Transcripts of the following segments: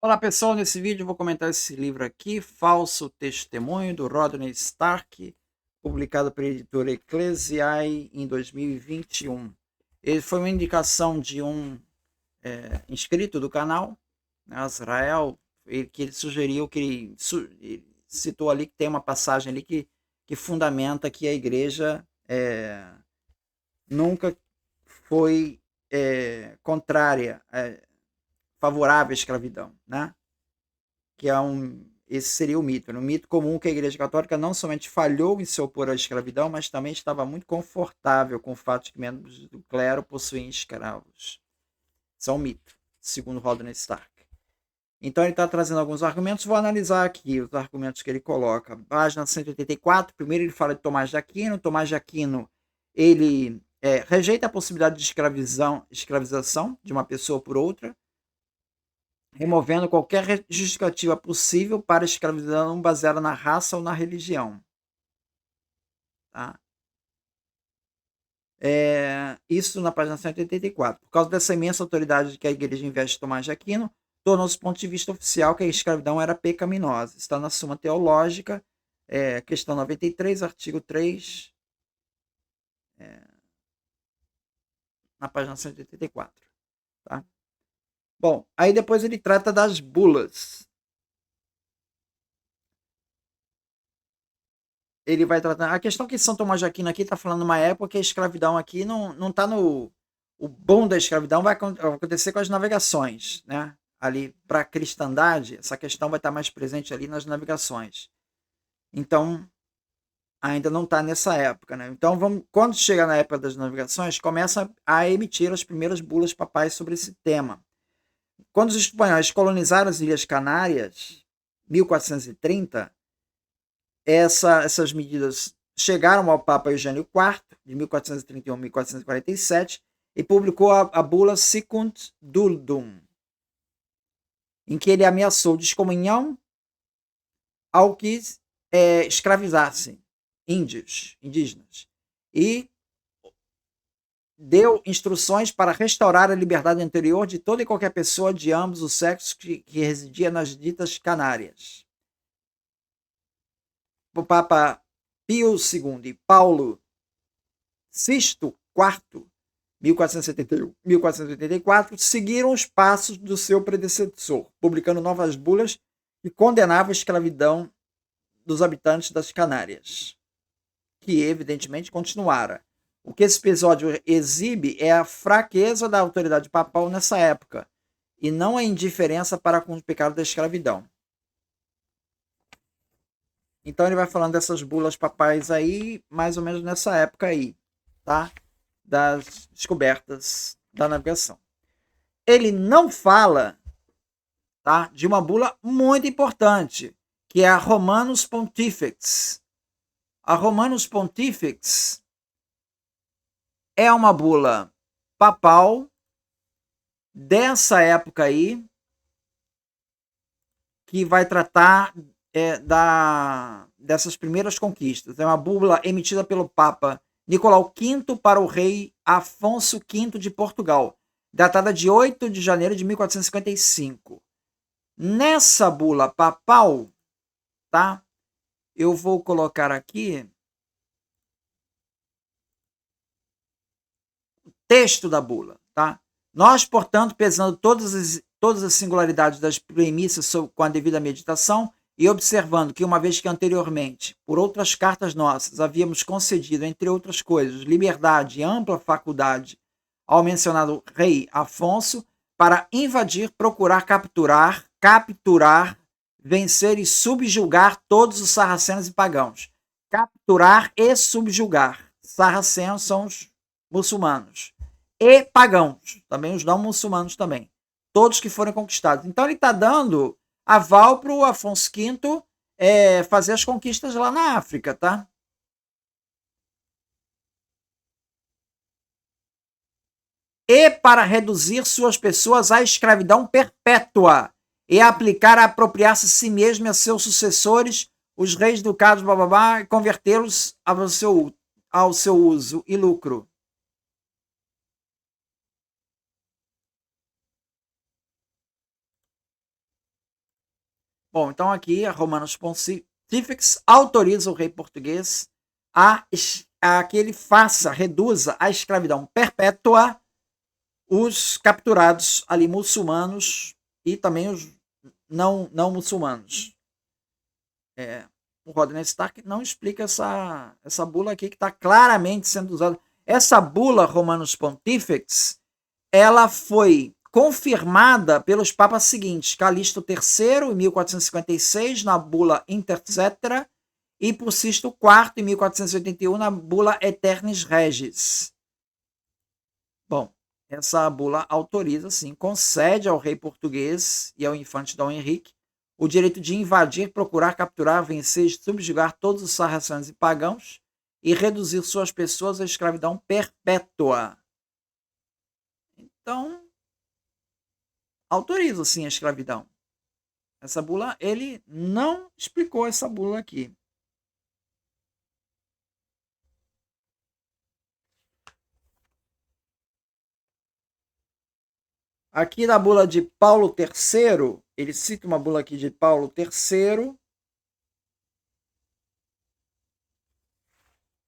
Olá pessoal, nesse vídeo eu vou comentar esse livro aqui, Falso Testemunho, do Rodney Stark, publicado pela editora Ecclesiae em 2021. Ele foi uma indicação de um inscrito do canal, né, Azrael, que ele sugeriu, ele citou ali que tem uma passagem ali que fundamenta que a igreja nunca foi contrária, favorável à escravidão, né? Que é esse seria o mito. Um mito comum que a Igreja Católica não somente falhou em se opor à escravidão, mas também estava muito confortável com o fato de que membros do clero possuíam escravos. Isso é um mito, segundo Rodney Stark. Então ele está trazendo alguns argumentos, vou analisar aqui os argumentos que ele coloca. Página 184, primeiro ele fala de Tomás de Aquino. Tomás de Aquino, ele rejeita a possibilidade de escravização de uma pessoa por outra, removendo qualquer justificativa possível para a escravidão baseada na raça ou na religião. Tá? Isso na página 184. Por causa dessa imensa autoridade que a igreja investe em Tomás de Aquino, tornou-se ponto de vista oficial que a escravidão era pecaminosa. Está na Suma Teológica, questão 93, artigo 3, na página 184. Tá? Bom, aí depois ele trata das bulas. Ele vai tratar. A questão que São Tomás de Aquino aqui está falando numa época que a escravidão aqui não está no. O bom da escravidão vai acontecer com as navegações, né? Ali para a cristandade, essa questão vai estar mais presente ali nas navegações. Então, ainda não está nessa época, né? Então, quando chega na época das navegações, começa a emitir as primeiras bulas papais sobre esse tema. Quando os espanhóis colonizaram as Ilhas Canárias, 1430, essas medidas chegaram ao Papa Eugênio IV, de 1431 a 1447, e publicou a bula Sicunt Dultum, em que ele ameaçou descomunhão ao que escravizassem indígenas, e deu instruções para restaurar a liberdade anterior de toda e qualquer pessoa de ambos os sexos que residia nas ditas Canárias. O Papa Pio II e Paulo Sisto IV, 1471-1484, seguiram os passos do seu predecessor, publicando novas bulas que condenavam a escravidão dos habitantes das Canárias, que evidentemente continuara. O que esse episódio exibe é a fraqueza da autoridade papal nessa época, e não a indiferença para com o pecado da escravidão. Então ele vai falando dessas bulas papais aí, mais ou menos nessa época aí, tá? Das descobertas da navegação. Ele não fala, tá, de uma bula muito importante, que é a Romanus Pontifex. A Romanus Pontifex é uma bula papal dessa época aí, que vai tratar dessas primeiras conquistas. É uma bula emitida pelo Papa Nicolau V para o rei Afonso V de Portugal, datada de 8 de janeiro de 1455. Nessa bula papal, tá? Eu vou colocar aqui o texto da bula, tá? Nós, portanto, pesando todas as singularidades das premissas com a devida meditação e observando que, uma vez que anteriormente, por outras cartas nossas, havíamos concedido, entre outras coisas, liberdade e ampla faculdade ao mencionado rei Afonso para invadir, procurar capturar, vencer e subjugar todos os sarracenos e pagãos. Capturar e subjugar. Sarracenos são os muçulmanos. E pagãos, também os não muçulmanos também. Todos que foram conquistados. Então ele está dando aval para o Afonso V fazer as conquistas lá na África, tá? E para reduzir suas pessoas à escravidão perpétua e aplicar a apropriar-se a si mesmo e a seus sucessores, os reis ducados, e convertê-los ao seu uso e lucro. Bom, então aqui a Romanus Pontifex autoriza o rei português a que ele reduza a escravidão perpétua os capturados ali muçulmanos e também os não muçulmanos. O Rodney Stark não explica essa bula aqui que está claramente sendo usada. Essa bula Romanus Pontifex, ela foi confirmada pelos papas seguintes, Calixto III, em 1456, na bula Intercetera, e por Sisto IV, em 1481, na bula Aeternis Regis. Bom, essa bula autoriza, sim, concede ao rei português e ao infante Dom Henrique o direito de invadir, procurar, capturar, vencer e subjugar todos os sarracenos e pagãos e reduzir suas pessoas à escravidão perpétua. Então, autoriza, sim, a escravidão. Essa bula, ele não explicou essa bula aqui. Aqui na bula de Paulo III, ele cita uma bula aqui de Paulo III,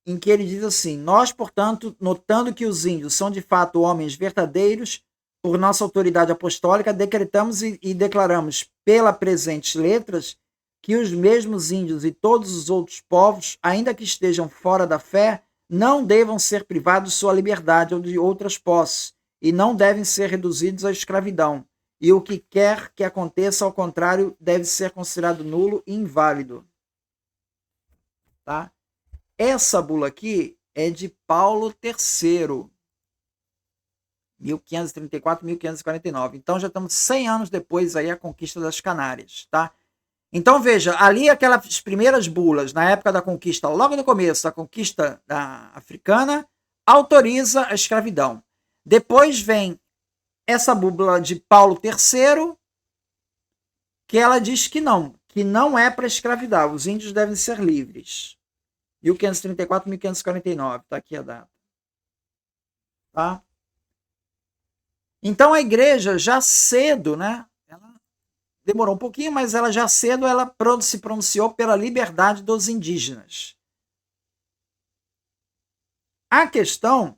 em que ele diz assim: nós, portanto, notando que os índios são de fato homens verdadeiros, por nossa autoridade apostólica, decretamos e declaramos pela presentes letras que os mesmos índios e todos os outros povos, ainda que estejam fora da fé, não devam ser privados de sua liberdade ou de outras posses, e não devem ser reduzidos à escravidão. E o que quer que aconteça, ao contrário, deve ser considerado nulo e inválido. Tá? Essa bula aqui é de Paulo III, 1534, 1549. Então já estamos 100 anos depois aí a conquista das Canárias, tá? Então veja, ali aquelas primeiras bulas, na época da conquista, logo no começo da conquista africana, autoriza a escravidão. Depois vem essa bula de Paulo III, que ela diz que não é para escravidar, os índios devem ser livres. 1534, 1549, tá aqui a data. Tá? Então a igreja já cedo, né? Ela demorou um pouquinho, mas ela já cedo ela se pronunciou pela liberdade dos indígenas. A questão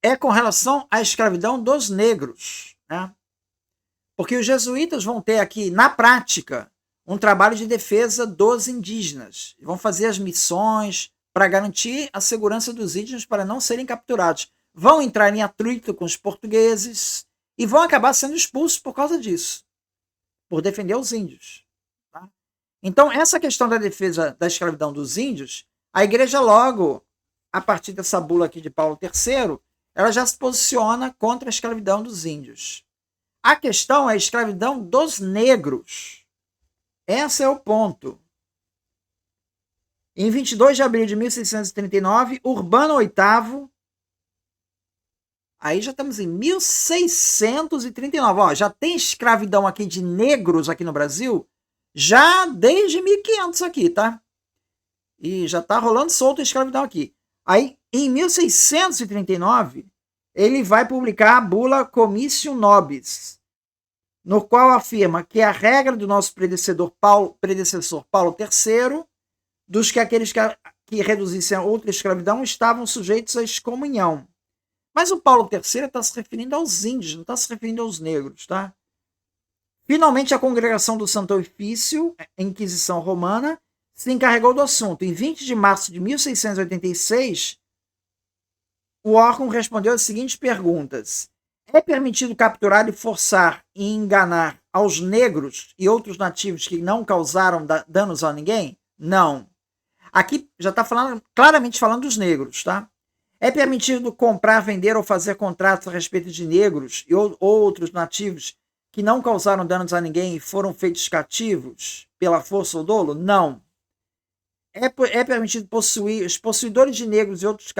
é com relação à escravidão dos negros, né? Porque os jesuítas vão ter aqui, na prática, um trabalho de defesa dos indígenas. Vão fazer as missões para garantir a segurança dos indígenas para não serem capturados. Vão entrar em atrito com os portugueses e vão acabar sendo expulsos por causa disso, por defender os índios. Tá? Então, essa questão da defesa da escravidão dos índios, a igreja logo, a partir dessa bula aqui de Paulo III, ela já se posiciona contra a escravidão dos índios. A questão é a escravidão dos negros. Esse é o ponto. Em 22 de abril de 1639, Urbano VIII, aí já estamos em 1639, ó, já tem escravidão aqui de negros aqui no Brasil, já desde 1500 aqui, tá? E já tá rolando solto a escravidão aqui. Aí, em 1639, ele vai publicar a bula Comissio Nobis, no qual afirma que a regra do nosso predecessor Paulo III, dos que aqueles que reduzissem a outra escravidão estavam sujeitos à excomunhão. Mas o Paulo III está se referindo aos índios, não está se referindo aos negros, tá? Finalmente, a congregação do Santo Ofício, a Inquisição Romana, se encarregou do assunto. Em 20 de março de 1686, o órgão respondeu as seguintes perguntas: é permitido capturar e forçar e enganar aos negros e outros nativos que não causaram danos a ninguém? Não. Aqui já está claramente falando dos negros, tá? É permitido comprar, vender ou fazer contratos a respeito de negros e outros nativos que não causaram danos a ninguém e foram feitos cativos pela força ou dolo? Não. É permitido possuir os possuidores de negros e outros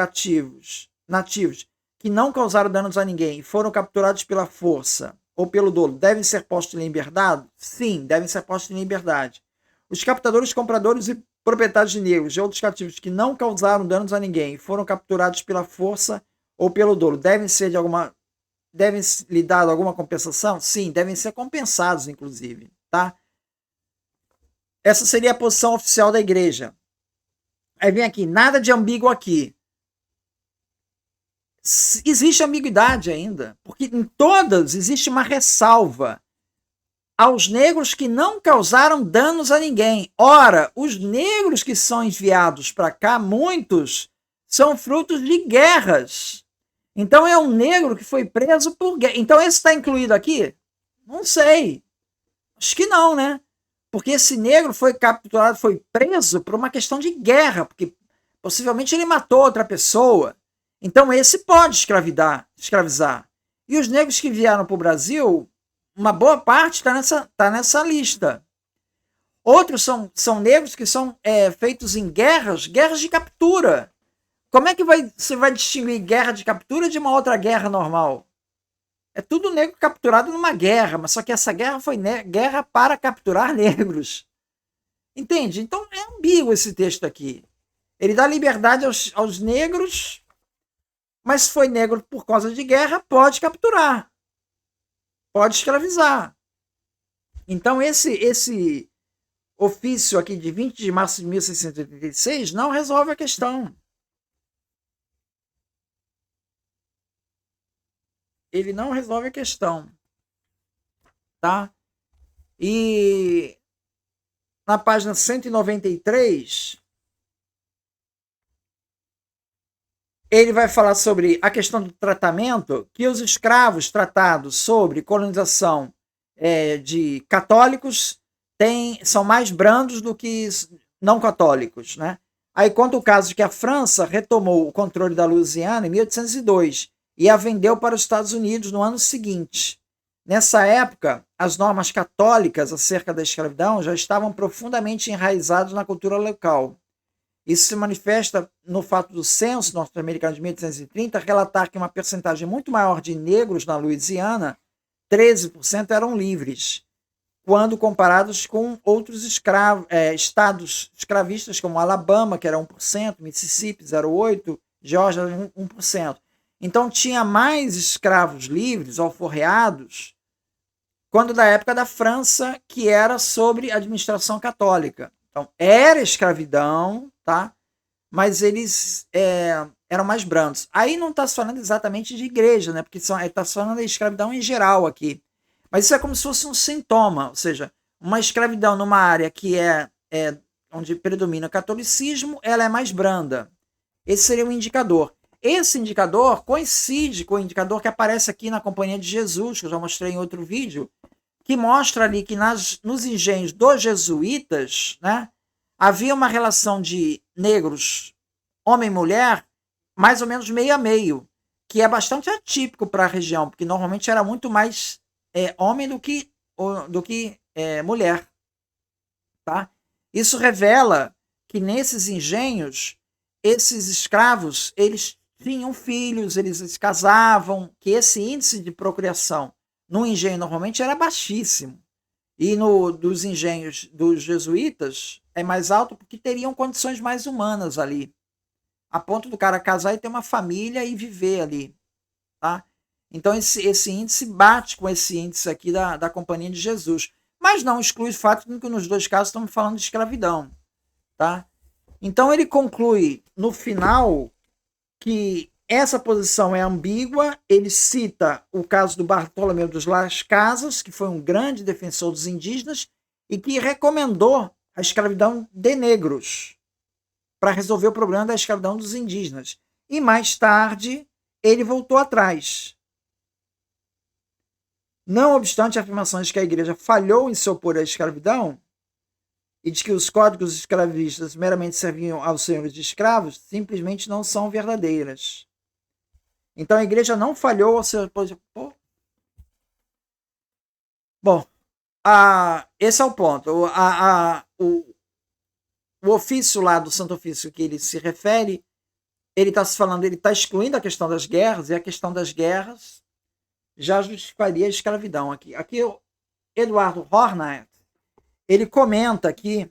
nativos que não causaram danos a ninguém e foram capturados pela força ou pelo dolo, devem ser postos em liberdade? Sim, devem ser postos em liberdade. Os captadores, compradores e proprietários de negros e outros cativos que não causaram danos a ninguém e foram capturados pela força ou pelo dolo, devem ser de devem lhe dar alguma compensação? Sim, devem ser compensados, inclusive, tá? Essa seria a posição oficial da igreja. Aí vem aqui, nada de ambíguo aqui. Existe ambiguidade ainda, porque em todas existe uma ressalva aos negros que não causaram danos a ninguém. Ora, os negros que são enviados para cá, muitos, são frutos de guerras. Então é um negro que foi preso por guerra. Então esse está incluído aqui? Não sei. Acho que não, né? Porque esse negro foi capturado, foi preso por uma questão de guerra, porque possivelmente ele matou outra pessoa. Então esse pode escravizar. E os negros que vieram para o Brasil, uma boa parte está nessa lista. Outros são negros que são feitos em guerras de captura. Como é que você vai distinguir guerra de captura de uma outra guerra normal? É tudo negro capturado numa guerra, mas só que essa guerra foi guerra para capturar negros. Entende? Então é ambíguo esse texto aqui. Ele dá liberdade aos negros, mas se foi negro por causa de guerra, pode capturar. Pode escravizar. Então esse ofício aqui de 20 de março de 1686 não resolve a questão. Ele não resolve a questão. Tá? E na página 193, ele vai falar sobre a questão do tratamento, que os escravos tratados sobre colonização de católicos são mais brandos do que não católicos, né? Aí conta o caso de que a França retomou o controle da Louisiana em 1802 e a vendeu para os Estados Unidos no ano seguinte. Nessa época, as normas católicas acerca da escravidão já estavam profundamente enraizadas na cultura local. Isso se manifesta no fato do censo norte-americano de 1830 relatar que uma percentagem muito maior de negros na Louisiana, 13%, eram livres, quando comparados com outros estados escravistas como Alabama, que era 1%, Mississippi, 0,8%, Geórgia, 1%. Então tinha mais escravos livres, alforreados, quando da época da França, que era sobre administração católica. Então, era escravidão, tá? Mas eles eram mais brandos. Aí não está se falando exatamente de igreja, né? Porque está se falando de escravidão em geral aqui. Mas isso é como se fosse um sintoma, ou seja, uma escravidão numa área que onde predomina o catolicismo, ela é mais branda. Esse seria um indicador. Esse indicador coincide com o indicador que aparece aqui na Companhia de Jesus, que eu já mostrei em outro vídeo, que mostra ali que nos engenhos dos jesuítas, né, havia uma relação de negros, homem e mulher, mais ou menos meio a meio, que é bastante atípico para a região, porque normalmente era muito mais homem do que mulher. Tá? Isso revela que nesses engenhos, esses escravos, eles tinham filhos, eles se casavam, que esse índice de procriação no engenho normalmente era baixíssimo. E dos engenhos dos jesuítas é mais alto porque teriam condições mais humanas ali. A ponto do cara casar e ter uma família e viver ali. Tá? Então esse índice bate com esse índice aqui da Companhia de Jesus. Mas não exclui o fato de que nos dois casos estamos falando de escravidão. Tá? Então ele conclui no final que essa posição é ambígua. Ele cita o caso do Bartolomeu dos Las Casas, que foi um grande defensor dos indígenas e que recomendou a escravidão de negros para resolver o problema da escravidão dos indígenas. E mais tarde ele voltou atrás. Não obstante afirmações de que a igreja falhou em se opor à escravidão e de que os códigos escravistas meramente serviam aos senhores de escravos, simplesmente não são verdadeiras. Então a igreja não falhou ao se opor. Bom, esse é o ponto. O ofício lá do Santo Ofício que ele se refere, ele está excluindo a questão das guerras, e a questão das guerras já justificaria a escravidão aqui. Aqui o Eduardo Hornet, ele comenta aqui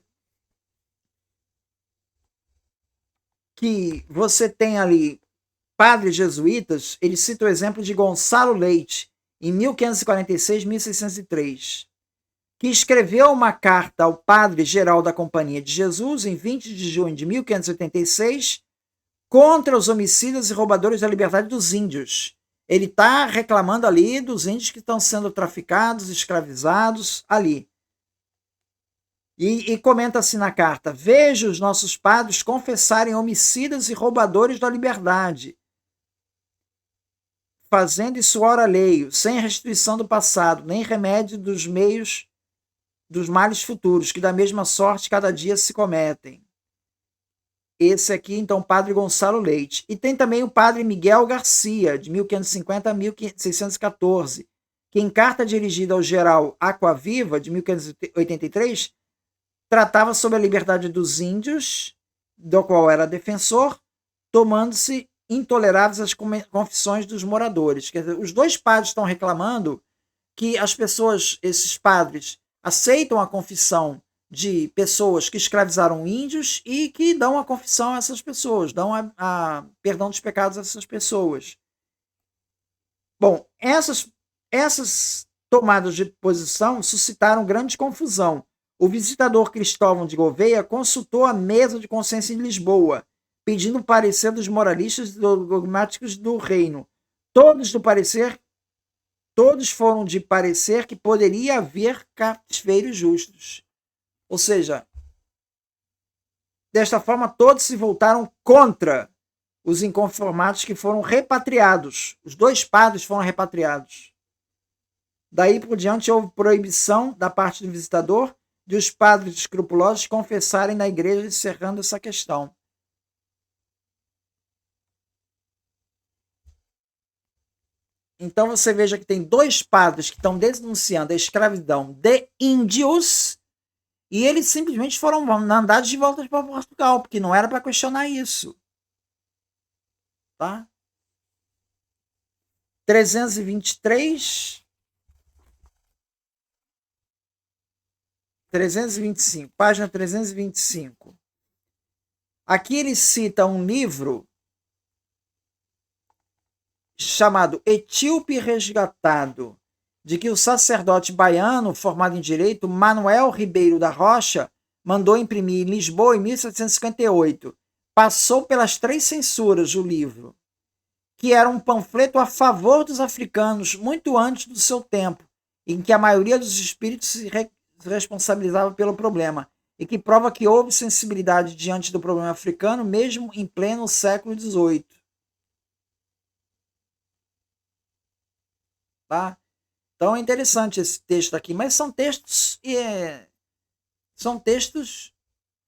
que você tem ali padres jesuítas, ele cita o exemplo de Gonçalo Leite, em 1546-1603, que escreveu uma carta ao padre-geral da Companhia de Jesus, em 20 de junho de 1586, contra os homicidas e roubadores da liberdade dos índios. Ele está reclamando ali dos índios que estão sendo traficados, escravizados ali. E comenta assim na carta: veja os nossos padres confessarem homicidas e roubadores da liberdade, fazendo isso hora alheio, sem restituição do passado, nem remédio dos meios dos males futuros, que da mesma sorte cada dia se cometem. Esse aqui, então, Padre Gonçalo Leite. E tem também o Padre Miguel Garcia, de 1550 a 1614, que em carta dirigida ao geral Aquaviva, de 1583, tratava sobre a liberdade dos índios, do qual era defensor, tomando-se intoleráveis as confissões dos moradores. Quer dizer, os dois padres estão reclamando que as pessoas, esses padres, aceitam a confissão de pessoas que escravizaram índios e que dão a confissão a essas pessoas, dão a perdão dos pecados a essas pessoas. Bom, essas tomadas de posição suscitaram grande confusão. O visitador Cristóvão de Gouveia consultou a mesa de consciência em Lisboa, pedindo o parecer dos moralistas e dogmáticos do reino. Todos foram de parecer que poderia haver cativeiros justos. Ou seja, desta forma, todos se voltaram contra os inconformados que foram repatriados. Os dois padres foram repatriados. Daí por diante, houve proibição da parte do visitador de os padres escrupulosos confessarem na igreja, encerrando essa questão. Então você veja que tem dois padres que estão denunciando a escravidão de índios e eles simplesmente foram mandados de volta para Portugal, porque não era para questionar isso. Tá? 323, 325, página 325. Aqui ele cita um livro chamado Etíope Resgatado, de que o sacerdote baiano, formado em direito, Manuel Ribeiro da Rocha, mandou imprimir em Lisboa em 1758. Passou pelas 3 censuras o livro, que era um panfleto a favor dos africanos, muito antes do seu tempo, em que a maioria dos espíritos se responsabilizava pelo problema, e que prova que houve sensibilidade diante do problema africano, mesmo em pleno século XVIII. Tá? Então é interessante esse texto aqui, mas são textos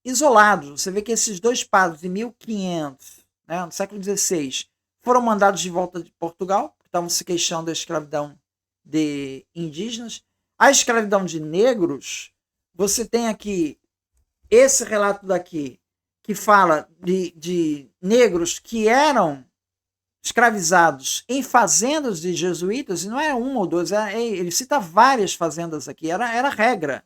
isolados. Você vê que esses dois padres em 1500, né, no século XVI, foram mandados de volta de Portugal, porque estavam se queixando da escravidão de indígenas. A escravidão de negros, você tem aqui esse relato daqui, que fala de negros que eram escravizados em fazendas de jesuítas, e não é uma ou duas, ele cita várias fazendas aqui, era regra.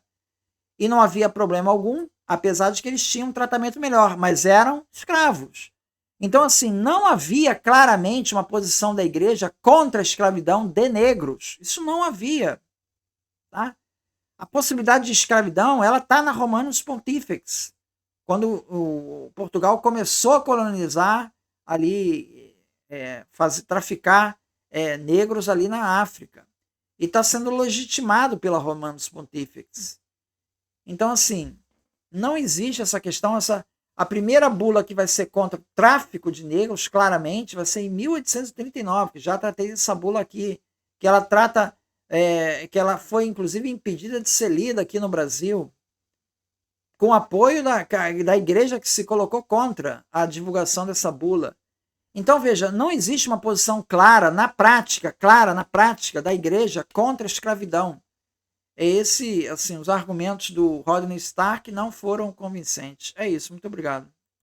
E não havia problema algum, apesar de que eles tinham um tratamento melhor, mas eram escravos. Então, assim, não havia claramente uma posição da igreja contra a escravidão de negros. Isso não havia. Tá? A possibilidade de escravidão, ela está na Romanus Pontifex, quando o Portugal começou a colonizar ali, traficar negros ali na África. E está sendo legitimado pela Romanus Pontifex. Então, assim, não existe essa questão. A primeira bula que vai ser contra o tráfico de negros, claramente, vai ser em 1839, que já tratei dessa bula aqui, que ela trata, que ela foi, inclusive, impedida de ser lida aqui no Brasil, com apoio da igreja que se colocou contra a divulgação dessa bula. Então, veja, não existe uma posição clara na prática da igreja contra a escravidão. Os argumentos do Rodney Stark não foram convincentes. É isso, muito obrigado.